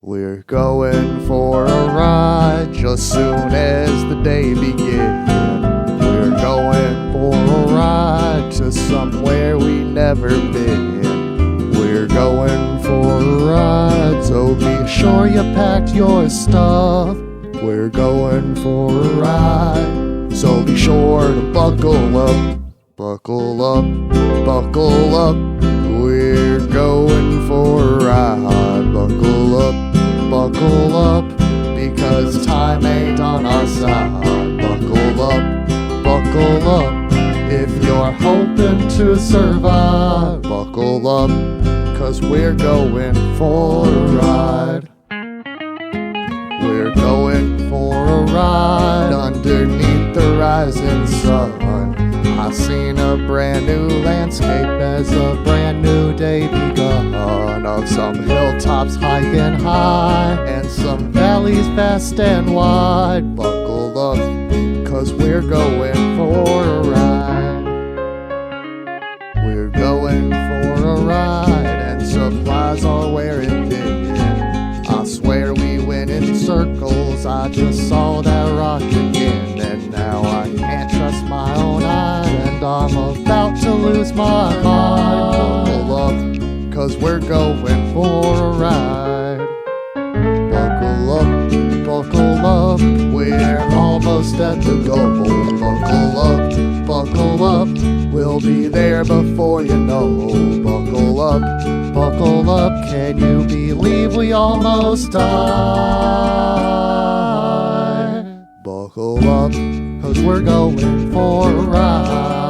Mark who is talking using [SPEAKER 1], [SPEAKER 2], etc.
[SPEAKER 1] We're going for a ride just soon as the day begins. We're going for a ride to somewhere we never been. We're going for a ride, so be sure you packed your stuff. We're going for a ride, so be sure to buckle up. Buckle up, buckle up. We're going for a ride. Buckle up, because time ain't on our side. Buckle up, if you're hoping to survive. Buckle up, 'cause we're going for a ride. We're going for a ride underneath the rising sun. I seen a brand new landscape as a brand new day begun. Of some hilltops high and high, and some valleys vast and wide. Buckle up, 'cause we're going for a ride. We're going for a ride, and supplies are where it been. I swear we went in circles, I just saw that rock again. And now I can't trust my own eye, and I'm about to lose my mind. Buckle up, 'cause we're going for a ride. Buckle up, we're almost at the goal. Buckle up, we'll be there before you know. Buckle up, can you believe we almost died? Buckle up, 'cause we're going for a ride.